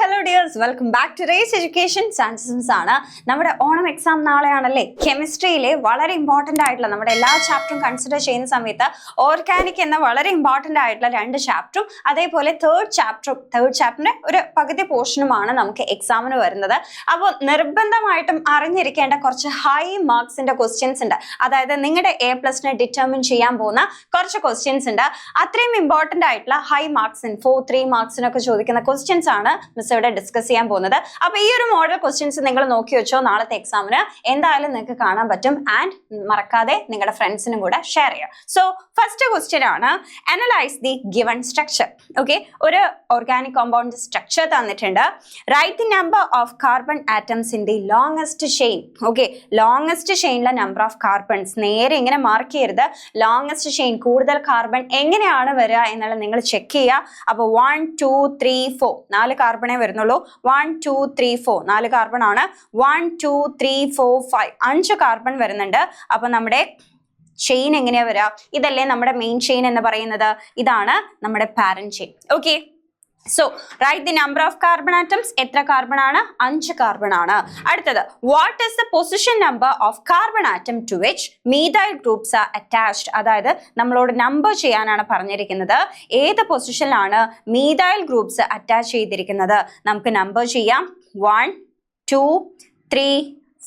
hello dears, welcome back to Race Education Sciences ആണ്. നമ്മുടെ Onam exam നാളെയാണല്ലേ. കെമിസ്ട്രിയിലെ വളരെ ഇമ്പോർട്ടന്റ് ആയിട്ടുള്ള നമ്മുടെ എല്ലാ ചാപ്റ്ററും കൺസിഡർ ചെയ്യുന്ന സമയത്ത് ഓർഗാനിക് എന്ന വളരെ ഇമ്പോർട്ടന്റ് ആയിട്ടുള്ള 2 ചാപ്റ്ററും അതേപോലെ തേർഡ് ചാപ്റ്ററിന്റെ ഒരു പകുതി പോർഷനുമാണ് നമുക്ക് എക്സാമിന് വരുന്നത്. അപ്പോൾ നിർബന്ധമായിട്ടും അറിഞ്ഞിരിക്കേണ്ട കുറച്ച് ഹൈ മാർക്സിന്റെ ക്വസ്റ്റ്യൻസ് ഉണ്ട്. അതായത് നിങ്ങളുടെ A+നെ ഡിറ്റർമിൻ ചെയ്യാൻ പോകുന്ന കുറച്ച് ക്വസ്റ്റ്യൻസ് ഉണ്ട്. അത്രയും ഇമ്പോർട്ടന്റ് ആയിട്ടുള്ള ഹൈ മാർക്സിന് 4-3 മാർക്സിനൊക്കെ ചോദിക്കുന്ന ക്വസ്റ്റ്യൻസ് ആണ് മിസ് ഇവിടെ ഡിസ്കസ് ചെയ്യാൻ പോകുന്നത്. അപ്പൊ ഈ ഒരു മോഡൽ ക്വസ്റ്റ്യൻസ് നിങ്ങൾ നോക്കി വെച്ചോ, നാളത്തെ എക്സാമിന് എന്തായാലും നിങ്ങൾക്ക് കാണാൻ പറ്റും. ആൻഡ് മറക്കാതെ നിങ്ങളുടെ ഫ്രണ്ട്സിനും കൂടെ ഷെയർ ചെയ്യാം. സോ ഫസ്റ്റ് ക്വസ്റ്റ്യൻ ആണ്, analyse the given structure. Okay, ഒരു ഓർഗാനിക് കോമ്പൗണ്ട് സ്ട്രക്ചർ തന്നിട്ടുണ്ട്. Write the number of carbon atoms in the longest chain. Okay, longest ചെയിനിലെ നമ്പർ ഓഫ് കാർബൺസ് നേരെ ഇങ്ങനെ മാർക്ക് ചെയ്യരുത്. ലോങ്സ്റ്റ് ചെയിൻ കൂടുതൽ കാർബൺ എങ്ങനെയാണ് വരിക എന്നുള്ളത് നിങ്ങൾ ചെക്ക് ചെയ്യുക. അപ്പൊ 1 2 3 4 4 കാർബണേ വരുന്നുള്ളൂ. 1 2 3 4 4 കാർബൺ ആണ്. 1 2 3 4 5 5 കാർബൺ വരുന്നുണ്ട്. അപ്പൊ നമ്മുടെ ചെയിൻ എങ്ങനെയാ വരിക? ഇതല്ലേ നമ്മുടെ മെയിൻ ചെയിൻ എന്ന് പറയുന്നത്. ഇതാണ് നമ്മുടെ parent chain. Okay, so write the number of carbon atoms. എത്ര കാർബൺ ആണ്? 5 കാർബൺ ആണ്. അടുത്തത്, what is the position number of carbon atom to which methyl groups are attached. അതായത് നമ്മളോട് നമ്പർ ചെയ്യാനാണ് പറഞ്ഞിരിക്കുന്നത്. ഏത് പൊസിഷനിലാണ് മീഥൈൽ ഗ്രൂപ്പ്സ് അറ്റാച്ച് ചെയ്തിരിക്കുന്നത്? നമുക്ക് നമ്പർ ചെയ്യാം. 1 2 3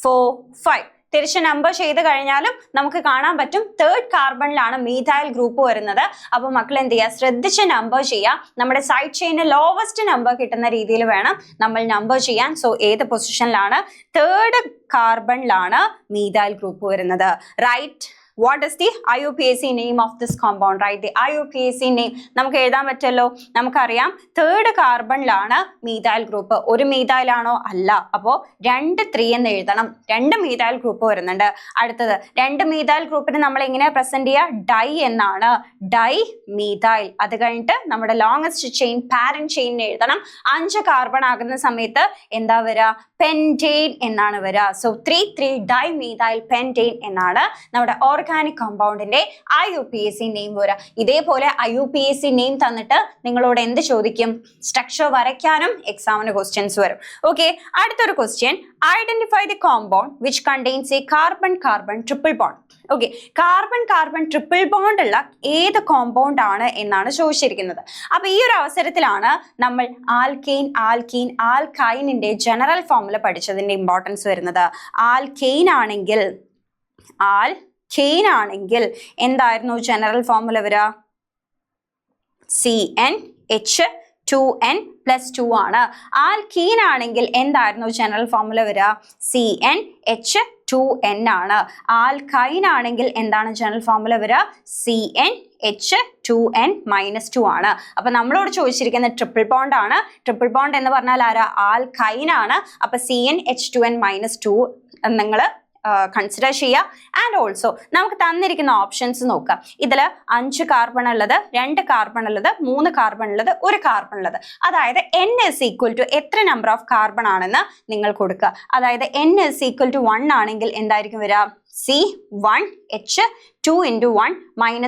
4 5. തിരിച്ച് നമ്പർ ചെയ്ത് കഴിഞ്ഞാലും നമുക്ക് കാണാൻ പറ്റും തേർഡ് കാർബണിലാണ് മീഥൈൽ ഗ്രൂപ്പ് വരുന്നത്. അപ്പൊ മക്കൾ എന്ത് ചെയ്യുക? ശ്രദ്ധിച്ച് നമ്പർ ചെയ്യാം. നമ്മുടെ സൈഡ് ചെയിന് ലോവസ്റ്റ് നമ്പർ കിട്ടുന്ന രീതിയിൽ വേണം നമ്മൾ നമ്പർ ചെയ്യാൻ. സോ ഏത് പൊസിഷനിലാണ്? തേർഡ് കാർബണിലാണ് മീഥൈൽ ഗ്രൂപ്പ് വരുന്നത്. Right. What is the IUPAC name of this compound? Right, the IUPAC name നമുക്ക് എഴുതാൻ പറ്റുമല്ലോ. നമുക്കറിയാം തേർഡ് കാർബണിലാണ് മീഥൈൽ ഗ്രൂപ്പ്. ഒരു മീഥൈൽ ആണോ? അല്ല. അപ്പോ 2 3 എന്ന് എഴുതണം. 2 മീഥൈൽ ഗ്രൂപ്പ് വരുന്നുണ്ട്. അടുത്തത്, 2 മീഥൈൽ ഗ്രൂപ്പിന് നമ്മൾ എങ്ങനെ പ്രസന്റ് ചെയ്യുക? ഡൈ എന്നാണ്. Dye methyl. അത് കഴിഞ്ഞിട്ട് നമ്മുടെ ലോങ്സ്റ്റ് ചെയിൻ പാരന്റ് ചെയിൻ എഴുതണം. 5 കാർബൺ ആകുന്ന സമയത്ത് എന്താ വരിക? പെന്റെയ്ൻ എന്നാണ് വരിക. സോ 3 ഡൈ മീഥൈൽ പെന്റെയ്ൻ എന്നാണ് നമ്മുടെ ഓർഗാനിക് കോമ്പൗണ്ടിന്റെ IUPAC നെയിം വരിക. ഇതേപോലെ IUPAC നെയിം തന്നിട്ട് നിങ്ങളോട് എന്ത് ചോദിക്കും? സ്ട്രക്ചർ വരയ്ക്കാനും എക്സാമിന് ക്വസ്റ്റ്യൻസ് വരും. ഓക്കെ, അടുത്തൊരു question, identify the compound which contains A carbon carbon triple bond. Okay, carbon carbon triple bond ഉള്ള ഏത് കോമ്പൗണ്ട് ആണ് എന്നാണ് ചോദിച്ചിരിക്കുന്നത്. അപ്പൊ ഈ ഒരു അവസരത്തിലാണ് നമ്മൾ ആൽക്കെയിൻ ആൽക്കീൻ ആൽക്കൈനിന്റെ ജനറൽ ഫോർമുല പഠിച്ചതിന്റെ ഇമ്പോർട്ടൻസ് വരുന്നത്. ആൽക്കെയിൻ ആണെങ്കിൽ എന്തായിരുന്നു ജനറൽ ഫോർമുല വരിക? CnH2n+2 ആണ്. ആൽക്കീൻ ആണെങ്കിൽ എന്തായിരുന്നു ജനറൽ ഫോർമുല വരിക? CnH2n ആണ്. ആൽക്കൈൻ ആണെങ്കിൽ എന്താണ് ജനറൽ ഫോർമുല വരിക? CnH2n-2 ആണ്. അപ്പൊ നമ്മളോട് ചോദിച്ചിരിക്കുന്ന ട്രിപ്പിൾ ബോണ്ട് ആണ്. ട്രിപ്പിൾ ബോണ്ട് എന്ന് പറഞ്ഞാൽ ആരാ? ആൽക്കൈൻ ആണ്. അപ്പൊ CnH2n-2 നിങ്ങൾ കൺസിഡർ ചെയ്യുക. ആൻഡ് ഓൾസോ നമുക്ക് തന്നിരിക്കുന്ന ഓപ്ഷൻസ് നോക്കാം. ഇതിൽ 5 കാർബൺ ഉള്ളത്, 2 കാർബൺ ഉള്ളത്, 3 കാർബൺ ഉള്ളത്, 1 കാർബൺ ഉള്ളത്. അതായത് N is equal to എത്ര നമ്പർ ഓഫ് കാർബൺ ആണെന്ന് നിങ്ങൾ കൊടുക്കുക. അതായത് N is equal to 1 ആണെങ്കിൽ എന്തായിരിക്കും വരിക? C1H2 × 1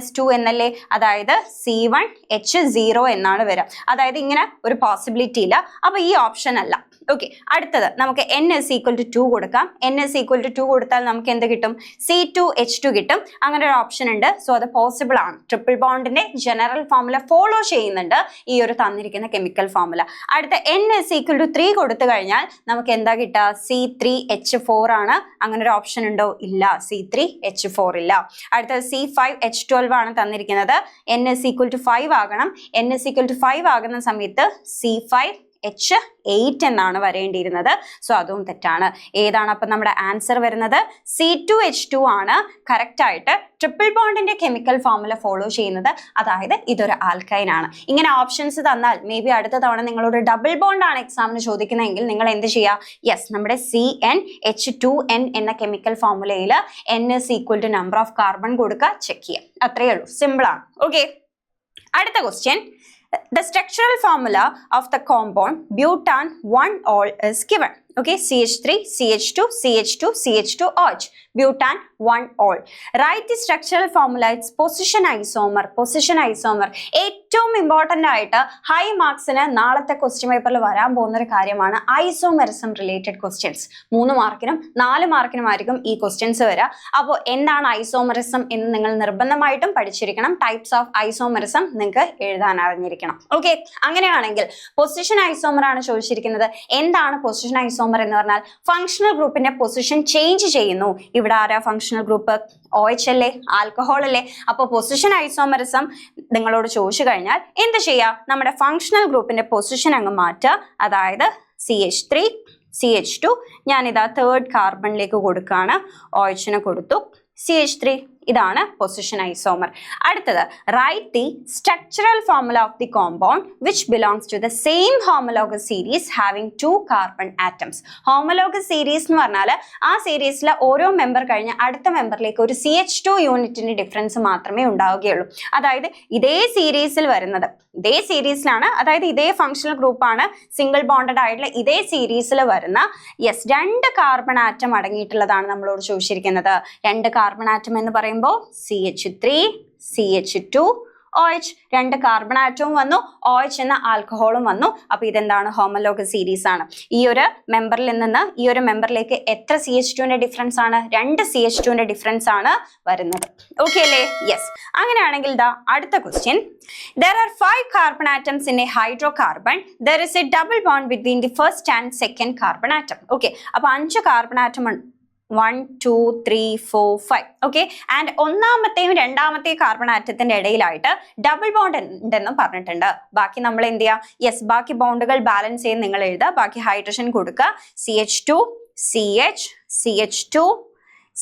- 2 എന്നല്ലേ? അതായത് C1H0 എന്നാണ് വരിക. അതായത് ഇങ്ങനെ ഒരു പോസിബിലിറ്റി ഇല്ല. അപ്പൊ ഈ ഓപ്ഷൻ അല്ല. ഓക്കെ, അടുത്തത് നമുക്ക് N is equal to 2 കൊടുക്കാം. N is equal to 2 കൊടുത്താൽ നമുക്ക് എന്ത് കിട്ടും? C2H2 കിട്ടും. അങ്ങനെ ഒരു ഓപ്ഷൻ ഉണ്ട്. സോ അത് പോസിബിൾ ആണ്. ട്രിപ്പിൾ ബോണ്ടിന്റെ ജനറൽ ഫോർമുല ഫോളോ ചെയ്യുന്നുണ്ട് ഈ ഒരു തന്നിരിക്കുന്ന കെമിക്കൽ ഫോർമുല. അടുത്ത N is equal to 3 കൊടുത്തു കഴിഞ്ഞാൽ നമുക്ക് എന്താ കിട്ടുക? C3H4 ആണ്. അങ്ങനെ ഒരു ഓപ്ഷൻ ഉണ്ടോ? ഇല്ല, C3H4 ഇല്ല. അടുത്തത് C5H12 ആണ് തന്നിരിക്കുന്നത്. N is equal to 5 ആകണം. N is equal to 5 ആകുന്ന സമയത്ത് C5H8 എന്നാണ് വരേണ്ടിയിരുന്നത്. സോ അതും തെറ്റാണ്. ഏതാണ് അപ്പൊ നമ്മുടെ ആൻസർ വരുന്നത്? C2H2 ആണ് കറക്റ്റ് ആയിട്ട് ട്രിപ്പിൾ ബോണ്ടിന്റെ കെമിക്കൽ ഫോർമുല ഫോളോ ചെയ്യുന്നത്. അതായത് ഇതൊരു ആൽക്കൈൻ ആണ്. ഇങ്ങനെ ഓപ്ഷൻസ് തന്നാൽ മേ ബി അടുത്ത തവണ നിങ്ങളോട് ഡബിൾ ബോണ്ട് ആണ് എക്സാമിന് ചോദിക്കുന്നതെങ്കിൽ നിങ്ങൾ എന്ത് ചെയ്യുക? യെസ്, നമ്മുടെ CnH2n എന്ന കെമിക്കൽ ഫോർമുലയിൽ N is equal to number of carbon കൊടുക്കുക, ചെക്ക് ചെയ്യുക. അത്രയേ ഉള്ളൂ, സിമ്പിൾ ആണ്. ഓക്കെ, അടുത്ത question, the structural formula of the compound butan 1-ol is given. Okay, CH3, CH2, CH2, CH2, OH. Butane, 1 ol. Write the structural formula. It's position isomer. Position isomer. ഏറ്റവും important ആയിട്ട് high മാർക്സിന് നാളത്തെ question പേപ്പറിൽ വരാൻ പോകുന്ന ഒരു കാര്യമാണ് isomerism related questions. 3 മാർക്കിനും 4 മാർക്കിനുമായിരിക്കും ഈ questions വരിക. അപ്പോൾ എന്താണ് ഐസോമെറിസം എന്ന് നിങ്ങൾ നിർബന്ധമായിട്ടും പഠിച്ചിരിക്കണം. ടൈപ്സ് ഓഫ് ഐസോമെറിസം നിങ്ങൾക്ക് എഴുതാൻ അറിഞ്ഞിരിക്കണം. ഓക്കെ, അങ്ങനെയാണെങ്കിൽ പൊസിഷൻ ഐസോമർ ആണ് ചോദിച്ചിരിക്കുന്നത്. എന്താണ് പൊസിഷൻ ഐസോമർ എന്ന് പറഞ്ഞാൽ ഫങ്ഷണൽ ഗ്രൂപ്പിന്റെ പൊസിഷൻ ചേഞ്ച് ചെയ്യുന്നു. ഇവിടെ ആരാ ഫങ്ഷണൽ ഗ്രൂപ്പ്? OH അല്ലേ, ആൽക്കഹോൾ അല്ലേ? അപ്പൊ പൊസിഷൻ ഐസോമറിസം നിങ്ങളോട് ചോദിച്ചു കഴിഞ്ഞാൽ എന്ത് ചെയ്യാ? നമ്മുടെ ഫങ്ഷണൽ ഗ്രൂപ്പിന്റെ പൊസിഷൻ അങ്ങ് മാറ്റുക. അതായത് CH3, CH2 ഞാനിതാ 3rd കാർബണിലേക്ക് കൊടുക്കുകയാണ്. OH കൊടുത്തു, CH3. ഇതാണ് പൊസിഷൻ ഐസോമർ. അടുത്തത് write the structural formula of the compound which belongs to the same homologous series having 2 carbon atoms. Homologous series എന്ന് പറഞ്ഞാൽ ആ സീരീസിലെ ഓരോ മെമ്പർ കഴിഞ്ഞ് അടുത്ത മെമ്പറിലേക്ക് ഒരു CH2 യൂണിറ്റിന്റെ ഡിഫറൻസ് മാത്രമേ ഉണ്ടാവുകയുള്ളൂ. അതായത് ഇതേ സീരീസിൽ വരുന്നത്, ഇതേ സീരീസിലാണ്, അതായത് ഇതേ ഫങ്ഷണൽ ഗ്രൂപ്പാണ്, സിംഗിൾ ബോണ്ടഡ് ആയിട്ടുള്ള ഇതേ സീരീസിൽ വരുന്ന 2 കാർബൺ ആറ്റം അടങ്ങിയിട്ടുള്ളതാണ് നമ്മളോട് ചോദിച്ചിരിക്കുന്നത്. 2 കാർബൺ ആറ്റം എന്ന് പറയുമ്പോൾ CH3, CH2, OH. 2 കാർബൺ ആറ്റവും വന്നു, OH എന്ന ആൽക്കഹോളും വന്നു. അപ്പൊ ഇതെന്താണ്? ഹോമോലോഗസ് സീരീസ് ആണ്. ഈ ഒരു മെമ്പറിൽ നിന്ന് ഈ ഒരു മെമ്പറിലേക്ക് എത്ര CH2ന്റെ ഡിഫറൻസ് ആണ്? 2 CH2ന്റെ ഡിഫറൻസ് ആണ് വരുന്നത്. ഓക്കെ അല്ലേ? യെസ്. അങ്ങനെയാണെങ്കിൽ ദാ അടുത്ത question. There are 5 carbon atoms in a hydrocarbon. There is a double bond between the first and second carbon atom. Okay, അപ്പൊ 5 കാർബൺ ആറ്റം 1, 2, 3, 4, 5. ഓക്കെ, ആൻഡ് ഒന്നാമത്തെയും രണ്ടാമത്തെയും കാർബൺ ആറ്റത്തിന്റെ ഇടയിലായിട്ട് ഡബിൾ ബോണ്ട് ഉണ്ടെന്നും പറഞ്ഞിട്ടുണ്ട്. ബാക്കി നമ്മൾ എന്ത് ചെയ്യുക? യെസ്, ബാക്കി ബോണ്ടുകൾ ബാലൻസ് ചെയ്ത് നിങ്ങൾ എഴുതുക. ബാക്കി ഹൈഡ്രജൻ കൊടുക്കുക. CH2, CH, CH2,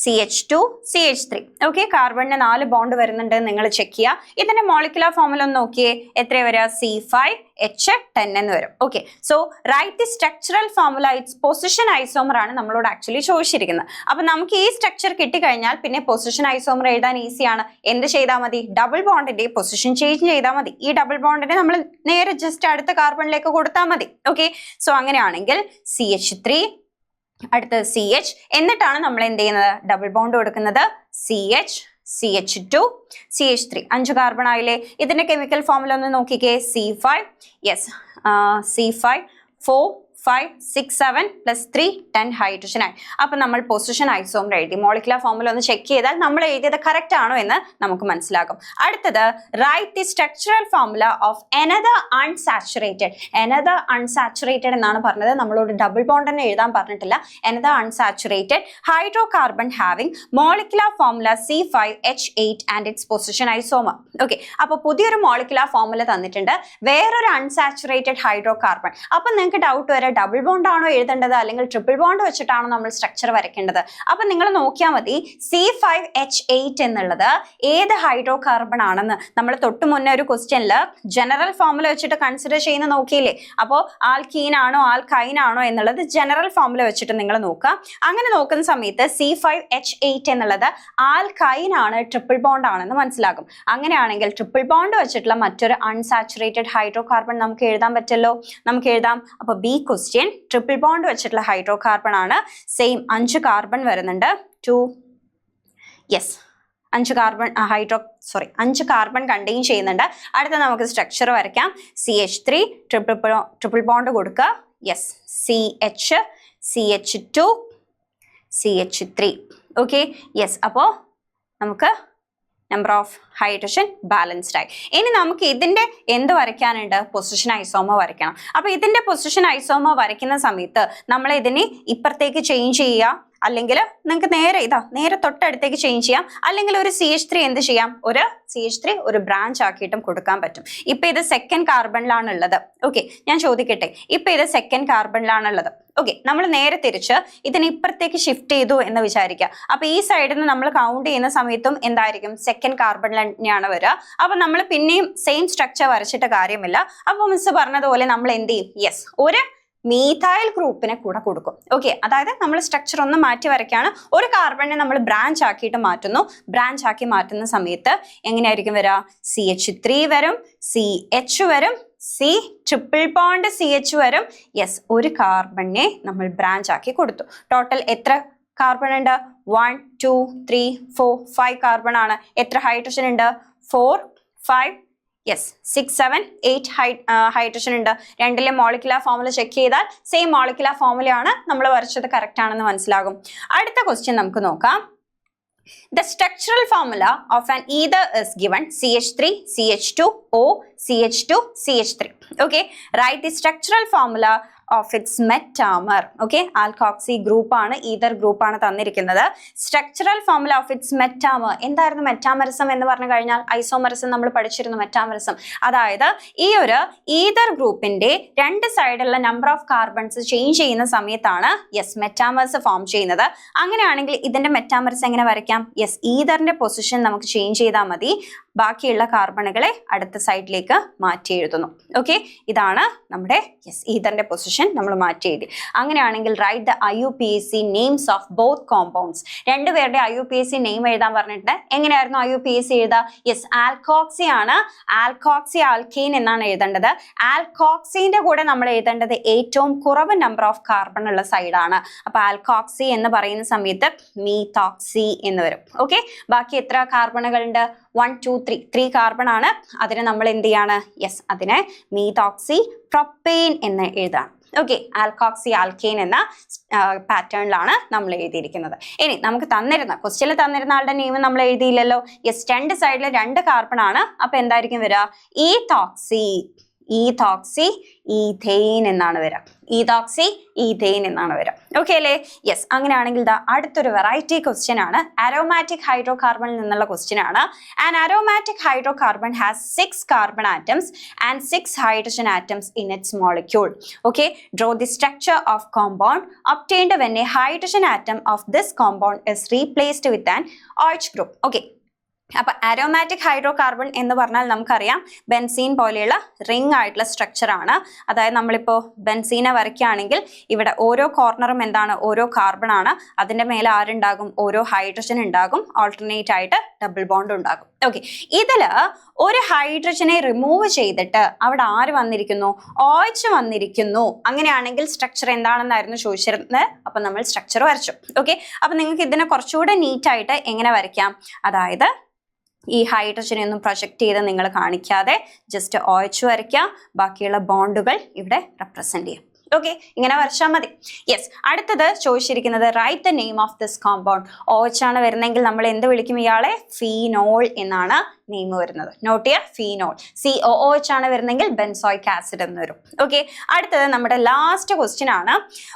CH2, CH3. Okay, കാർബണിന് 4 bond വരുന്നുണ്ട് നിങ്ങൾ ചെക്ക് ചെയ്യുക. ഇതിന്റെ മോളിക്കുലർ ഫോർമുല ഒന്ന് നോക്കിയേ. എത്ര വരിക? C5H10 എന്ന് വരും. Okay, so write the structural formula. It's position isomer ആണ് നമ്മളോട് ആക്ച്വലി ചോദിച്ചിരിക്കുന്നത്. അപ്പൊ നമുക്ക് ഈ സ്ട്രക്ചർ കിട്ടിക്കഴിഞ്ഞാൽ പിന്നെ പൊസിഷൻ ഐസോമർ എഴുതാൻ ഈസിയാണ്. എന്ത് ചെയ്താൽ മതി? ഡബിൾ ബോണ്ടിന്റെ പൊസിഷൻ ചേഞ്ച് ചെയ്താൽ മതി. ഈ ഡബിൾ ബോണ്ടിനെ നമ്മൾ നേരെ ജസ്റ്റ് അടുത്ത കാർബണിലേക്ക് കൊടുത്താൽ മതി. ഓക്കെ, സോ അങ്ങനെയാണെങ്കിൽ CH3, അടുത്തത് CH, എന്നിട്ടാണ് നമ്മൾ എന്ത് ചെയ്യുന്നത്? ഡബിൾ ബോണ്ട് കൊടുക്കുന്നത്. CH, CH2, CH3. 5 കാർബൺ ആയില്ലേ? ഇതിന്റെ കെമിക്കൽ ഫോർമുല ഒന്ന് നോക്കിക്കേ. C5, yes, C5, 4, 5, 6, 7 plus 3, 10 hydrogen ആയി. അപ്പൊ നമ്മൾ പൊസിഷൻ ഐസോമർ എഴുതി. മോളിക്കുലർ ഫോർമുല ഒന്ന് ചെക്ക് ചെയ്താൽ നമ്മൾ എഴുതിയത് കറക്റ്റ് ആണോ എന്ന് നമുക്ക് മനസ്സിലാകും. അടുത്തത് write the structural formula of another unsaturated. another unsaturated എന്നാണ് പറഞ്ഞത്. നമ്മളോട് ഡബിൾ ബോണ്ട് തന്നെ എഴുതാൻ പറഞ്ഞിട്ടില്ല. another unsaturated hydrocarbon having molecular formula C5H8 and its position isomer. Okay, അപ്പൊ പുതിയൊരു മോളിക്കുലർ ഫോർമുല തന്നിട്ടുണ്ട്, വേറൊരു അൺസാച്ചുറേറ്റഡ് ഹൈഡ്രോകാർബൺ. അപ്പൊ നിങ്ങൾക്ക് ഡൗട്ട് വരെ ഡബിൾ ബോണ്ട് ആണോ എഴുതേണ്ടത് അല്ലെങ്കിൽ ട്രിപ്പിൾ ബോണ്ട് വെച്ചിട്ടാണോ നമ്മൾ സ്ട്രക്ചർ വരയ്ക്കേണ്ടത്? അപ്പൊ നിങ്ങൾ നോക്കിയാൽ മതി. C5H8 എന്നുള്ളത് ഏത് ഹൈഡ്രോകാർബൺ ആണെന്ന് നമ്മൾ തൊട്ട് മുന്നേ ഒരു ക്വസ്റ്റ്യനിൽ ജനറൽ ഫോർമുല വെച്ചിട്ട് കൺസിഡർ ചെയ്യുന്ന നോക്കിയില്ലേ? അപ്പോൾ ആൽക്കീൻ ആണോ ആൽക്കൈൻ ആണോ എന്നുള്ളത് ജനറൽ ഫോർമുല വെച്ചിട്ട് നിങ്ങൾ നോക്കുക. അങ്ങനെ നോക്കുന്ന സമയത്ത് C5H8 എന്നുള്ളത് ആൽക്കൈൻ ആണ്, ട്രിപ്പിൾ ബോണ്ട് ആണെന്ന് മനസ്സിലാകും. അങ്ങനെയാണെങ്കിൽ ട്രിപ്പിൾ ബോണ്ട് വെച്ചിട്ടുള്ള മറ്റൊരു അൺസാച്ചുറേറ്റഡ് ഹൈഡ്രോകാർബൺ നമുക്ക് എഴുതാൻ പറ്റല്ലോ. നമുക്ക് എഴുതാം. അപ്പൊ ബി ക്വസ്റ്റ്യൻ ട്രിപ്പിൾ ബോണ്ട് വെച്ചിട്ടുള്ള ഹൈഡ്രോകാർബൺ ആണ്. സെയിം 5 കാർബൺ വരുന്നുണ്ട്. 2, യെസ്, 5 കാർബൺ കണ്ടെയ്ൻ ചെയ്യുന്നുണ്ട്. അടുത്ത നമുക്ക് സ്ട്രക്ചർ വരയ്ക്കാം. CH3, ട്രിപ്പിൾ ബോണ്ട് കൊടുക്കുക. Yes, CH, CH2, CH3. Okay, yes. അപ്പോൾ നമുക്ക് നമ്പർ ഓഫ് ഹൈഡ്രജൻ ബാലൻസ്ഡ് ആയി. ഇനി നമുക്ക് ഇതിന്റെ എന്ത് വരയ്ക്കാനുണ്ട്? പൊസിഷൻ ഐസോമർ വരയ്ക്കണം. അപ്പൊ ഇതിന്റെ പൊസിഷൻ ഐസോമർ വരയ്ക്കുന്ന സമയത്ത് നമ്മൾ ഇതിനെ ഇപ്പുറത്തേക്ക് ചേഞ്ച് ചെയ്യുക, അല്ലെങ്കിൽ നിങ്ങൾക്ക് നേരെ തൊട്ടടുത്തേക്ക് ചേഞ്ച് ചെയ്യാം. അല്ലെങ്കിൽ ഒരു CH3 എന്ത് ചെയ്യാം? ഒരു CH3 ഒരു ബ്രാഞ്ച് ആക്കിയിട്ടും കൊടുക്കാൻ പറ്റും. ഇപ്പൊ ഇത് 2nd കാർബണിലാണ് ഉള്ളത്. ഓക്കെ, ഞാൻ ചോദിക്കട്ടെ, ഇപ്പൊ ഇത് 2nd കാർബണിലാണ് ഉള്ളത്. ഓക്കെ, നമ്മൾ നേരെ തിരിച്ച് ഇതിനെ ഇപ്പുറത്തേക്ക് ഷിഫ്റ്റ് ചെയ്തു എന്ന് വിചാരിക്കുക. അപ്പൊ ഈ സൈഡിൽ നിന്ന് നമ്മൾ കൗണ്ട് ചെയ്യുന്ന സമയത്തും എന്തായിരിക്കും? 2nd കാർബണിൽ തന്നെയാണ് വരിക. അപ്പൊ നമ്മൾ പിന്നെയും സെയിം സ്ട്രക്ചർ വരച്ചിട്ട് കാര്യമില്ല. അപ്പൊ മിസ് പറഞ്ഞതുപോലെ നമ്മൾ എന്ത് ചെയ്യും? യെസ്, ഒരു മീഥൈൽ ഗ്രൂപ്പിനെ കൂടെ കൊടുക്കും. ഓക്കെ, അതായത് നമ്മൾ സ്ട്രക്ചർ ഒന്ന് മാറ്റി വരയ്ക്കാണ്. ഒരു കാർബണിനെ നമ്മൾ ബ്രാഞ്ച് ആക്കിയിട്ട് മാറ്റുന്നു. ബ്രാഞ്ച് ആക്കി മാറ്റുന്ന സമയത്ത് എങ്ങനെയായിരിക്കും വരിക? CH3 വരും, CH വരും, സി ട്രിപ്പിൾ ബോണ്ട് CH വരും. യെസ്, ഒരു കാർബണിനെ നമ്മൾ ബ്രാഞ്ച് ആക്കി കൊടുത്തു. ടോട്ടൽ എത്ര കാർബൺ ഉണ്ട്? 1 2 3 4 5 കാർബൺ ആണ്. എത്ര ഹൈഡ്രജൻ ഉണ്ട്? 4 5 യെസ് 6 7 8 ഹൈഡ്രജൻ ഉണ്ട്. രണ്ടിലെ മോളിക്കുലർ ഫോർമുല ചെക്ക് ചെയ്താൽ സെയിം മോളിക്കുലർ ഫോർമുലയാണ് നമ്മൾ വരച്ചത്, കറക്റ്റ് ആണെന്ന് മനസ്സിലാകും. അടുത്ത ക്വസ്റ്റ്യൻ നമുക്ക് നോക്കാം. The structural formula of an ether is given CH3, CH2, O, CH2, CH3. Okay, write the structural formula of its metamer. Okay, alkoxy group ആണ്, ether group ആണ് തന്നിരിക്കുന്നത്. Structural formula of its metamer. എന്തായിരുന്നു metamerism എന്ന് പറഞ്ഞു കഴിഞ്ഞാൽ? Isomerism നമ്മൾ പഠിച്ചിരുന്നു. Metamerism അതായത് ഈ ഒരു ether ഗ്രൂപ്പിന്റെ രണ്ട് സൈഡിലുള്ള നമ്പർ ഓഫ് കാർബൺസ് ചേഞ്ച് ചെയ്യുന്ന സമയത്താണ് യെസ് മെറ്റാമേഴ്സ് ഫോം ചെയ്യുന്നത്. അങ്ങനെയാണെങ്കിൽ ഇതിന്റെ മെറ്റാമറിസം എങ്ങനെ വരയ്ക്കാം? യെസ്, ഈതറിന്റെ പൊസിഷൻ നമുക്ക് ചേഞ്ച് ചെയ്താൽ മതി. ബാക്കിയുള്ള കാർബണുകളെ അടുത്ത സൈഡിലേക്ക് മാറ്റി എഴുതുന്നു. ഓക്കെ, ഇതാണ് നമ്മുടെ യെസ് ഈതറിന്റെ പൊസിഷൻ നമ്മൾ മാറ്റി എഴുതി. അങ്ങനെയാണെങ്കിൽ write the IUPAC names of both compounds. രണ്ടുപേരുടെ IUPAC നെയിം എഴുതാൻ പറഞ്ഞിട്ട് എങ്ങനെയായിരുന്നു IUPAC എഴുതുക? യെസ്, ആൽക്കോക്സി ആണ്. ആൽക്കോക്സി ആൽക്കെയിൻ എന്നാണ് എഴുതേണ്ടത്. ആൽക്കോക്സിന്റെ കൂടെ നമ്മൾ എഴുതേണ്ടത് ഏറ്റവും കുറവ് നമ്പർ ഓഫ് കാർബൺ ഉള്ള സൈഡാണ്. അപ്പൊ ആൽക്കോക്സി എന്ന് പറയുന്ന സമയത്ത് മീത്തോക്സി എന്ന് വരും. ഓക്കെ, ബാക്കി എത്ര കാർബണുകളുണ്ട്? 1 2 3 കാർബൺ ആണ്. അതിനെ നമ്മൾ എന്ത് ചെയ്യാണ്? യെസ്, അതിനെ മീത്തോക്സി പ്രൊപ്പെയിൻ എന്ന് എഴുതാം. ഓക്കെ, ആൽക്കോക്സി ആൽക്കെയിൻ എന്ന പാറ്റേണിലാണ് നമ്മൾ എഴുതിയിരിക്കുന്നത്. ഇനി നമുക്ക് ക്വസ്റ്റ്യനിൽ തന്നിരുന്ന ആളുടെ നെയിം നമ്മൾ എഴുതിയില്ലല്ലോ. യെസ്, രണ്ട് സൈഡിൽ 2 കാർബൺ ആണ്. അപ്പൊ എന്തായിരിക്കും വരിക? ഈത്തോക്സി ഈഥെയിൻ എന്നാണ് വരിക. ഈതോക്സി ഈഥെയിൻ എന്നാണ് വരിക. ഓക്കെ അല്ലേ? യെസ്, അങ്ങനെയാണെങ്കിൽ അടുത്തൊരു വെറൈറ്റി ക്വസ്റ്റ്യൻ ആണ്. അരോമാറ്റിക് ഹൈഡ്രോകാർബണിൽ നിന്നുള്ള ക്വസ്റ്റ്യൻ ആണ്. An aromatic hydrocarbon has 6 carbon atoms and 6 hydrogen atoms in its molecule. Okay, draw the structure of compound obtained when a hydrogen atom of this compound is replaced with an OH group. Okay, അപ്പൊ aromatic hydrocarbon എന്ന് പറഞ്ഞാൽ നമുക്കറിയാം benzene പോലെയുള്ള ring ആയിട്ടുള്ള structure ആണ്. അതായത് നമ്മളിപ്പോ ബെൻസീനെ വരയ്ക്കുകയാണെങ്കിൽ ഇവിടെ ഓരോ കോർണറും എന്താണ്? ഓരോ കാർബൺ ആണ്. അതിന്റെ മേലെ ആരുണ്ടാകും? ഓരോ ഹൈഡ്രജൻ ഉണ്ടാകും. ഓൾട്ടർനേറ്റ് ആയിട്ട് ഡബിൾ ബോണ്ട് ഉണ്ടാകും. ഓക്കെ, ഇതില് ഒരു ഹൈഡ്രജനെ റിമൂവ് ചെയ്തിട്ട് അവിടെ ആര് വന്നിരിക്കുന്നു? OH വന്നിരിക്കുന്നു. അങ്ങനെയാണെങ്കിൽ സ്ട്രക്ചർ എന്താണെന്നായിരുന്നു ചോദിച്ചിരുന്നത്. അപ്പൊ നമ്മൾ സ്ട്രക്ചർ വരച്ചു. ഓക്കെ, അപ്പൊ നിങ്ങൾക്ക് ഇതിനെ കുറച്ചുകൂടെ നീറ്റ് ആയിട്ട് എങ്ങനെ വരയ്ക്കാം? അതായത് ഈ ഹൈഡ്രജനെ ഒന്നും പ്രൊജക്ട് ചെയ്ത് നിങ്ങൾ കാണിക്കാതെ ജസ്റ്റ് OH വരയ്ക്കാം. ബാക്കിയുള്ള ബോണ്ടുകൾ ഇവിടെ റെപ്രസെന്റ് ചെയ്യാം. ഓക്കെ, ഇങ്ങനെ വരച്ചാൽ മതി. യെസ്, അടുത്തത് ചോദിച്ചിരിക്കുന്നത് write the name of this compound. OH ആണ് വരുന്നെങ്കിൽ നമ്മൾ എന്ത് വിളിക്കും? ഇയാളെ ഫീനോൾ എന്നാണ് നെയിം വരുന്നത്. നോട്ട് ചെയ്യുക, ഫീനോൾ. COOH ആണ് വരുന്നെങ്കിൽ ബെൻസോയിക് ആസിഡ് എന്ന് വരും. ഓക്കെ, അടുത്തത് നമ്മുടെ ലാസ്റ്റ് ക്വസ്റ്റ്യൻ ആണ്.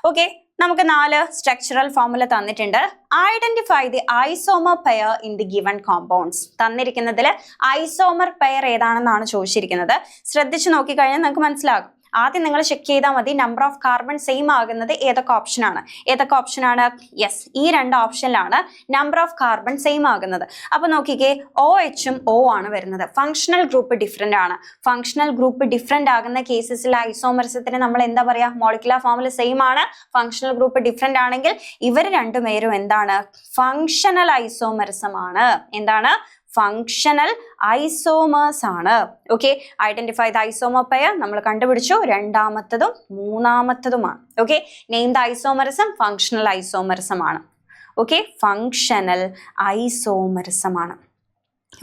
ഓക്കെ, നമുക്ക് 4 സ്ട്രക്ചറൽ ഫോർമുല തന്നിട്ടുണ്ട്. Identify the isomer pair in the given compounds. തന്നിരിക്കുന്നതിൽ ഐസോമർ പെയർ ഏതാണെന്നാണ് ചോദിച്ചിരിക്കുന്നത്. ശ്രദ്ധിച്ചു നോക്കിക്കഴിഞ്ഞാൽ നിങ്ങൾക്ക് മനസ്സിലാകും. ആദ്യം നിങ്ങൾ ചെക്ക് ചെയ്താൽ മതി നമ്പർ ഓഫ് കാർബൺ സെയിം ആകുന്നത് ഏതൊക്കെ ഓപ്ഷനാണ്. ഏതൊക്കെ ഓപ്ഷനാണ്? യെസ്, ഈ 2 ഓപ്ഷനിലാണ് നമ്പർ ഓഫ് കാർബൺ സെയിം ആകുന്നത്. അപ്പൊ നോക്കിക്കേ, OHും O ആണ് വരുന്നത്. ഫങ്ഷണൽ ഗ്രൂപ്പ് ഡിഫറെന്റ് ആണ്. ഫങ്ഷണൽ ഗ്രൂപ്പ് ഡിഫറെന്റ് ആകുന്ന കേസസിൽ ഐസോമറിസത്തിന് നമ്മൾ എന്താ പറയാ? മോളിക്കുലർ ഫോർമുല സെയിം ആണ്. ഫങ്ഷണൽ ഗ്രൂപ്പ് ഡിഫറെന്റ് ആണെങ്കിൽ ഇവർ രണ്ടുപേരും എന്താണ്? ഫങ്ഷണൽ ഐസോമറിസം ആണ്. എന്താണ്? ഫങ്ഷണൽ ഐസോമേഴ്സ് ആണ്. Okay, identify the isomer pair നമ്മൾ കണ്ടുപിടിച്ചു. രണ്ടാമത്തതും മൂന്നാമത്തതുമാണ്. Okay, name the isomerism. Functional isomerism ആണ്. ഓക്കെ, ഫങ്ഷണൽ ഐസോമറിസം ആണ്.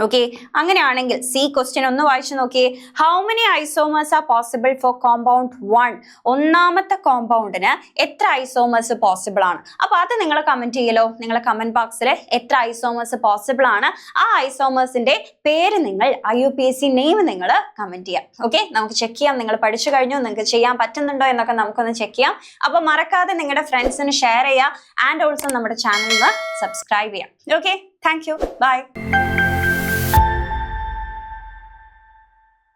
ഓക്കെ, അങ്ങനെയാണെങ്കിൽ സി ക്വസ്റ്റ്യൻ ഒന്ന് വായിച്ചു നോക്കിയേ. How many isomers are possible for compound 1? ഒന്നാമത്തെ കോമ്പൗണ്ടിന് എത്ര ഐസോമേഴ്സ് പോസിബിൾ ആണ്? അപ്പൊ അത് നിങ്ങൾ കമന്റ് ചെയ്യലോ. നിങ്ങളെ കമന്റ് ബോക്സിൽ എത്ര ഐസോമേഴ്സ് പോസിബിൾ ആണ്, ആ ഐസോമേഴ്സിന്റെ പേര് നിങ്ങൾ IUPAC നെയിം നിങ്ങൾ കമന്റ് ചെയ്യാം. ഓക്കെ, നമുക്ക് ചെക്ക് ചെയ്യാം. നിങ്ങൾ പഠിച്ചു കഴിഞ്ഞു, നിങ്ങൾക്ക് ചെയ്യാൻ പറ്റുന്നുണ്ടോ എന്നൊക്കെ നമുക്കൊന്ന് ചെക്ക് ചെയ്യാം. അപ്പൊ മറക്കാതെ നിങ്ങളുടെ ഫ്രണ്ട്സിന് ഷെയർ ചെയ്യുക. ആൻഡ് ഓൾസോ നമ്മുടെ ചാനലിന് സബ്സ്ക്രൈബ് ചെയ്യാം. Okay, thank you, by.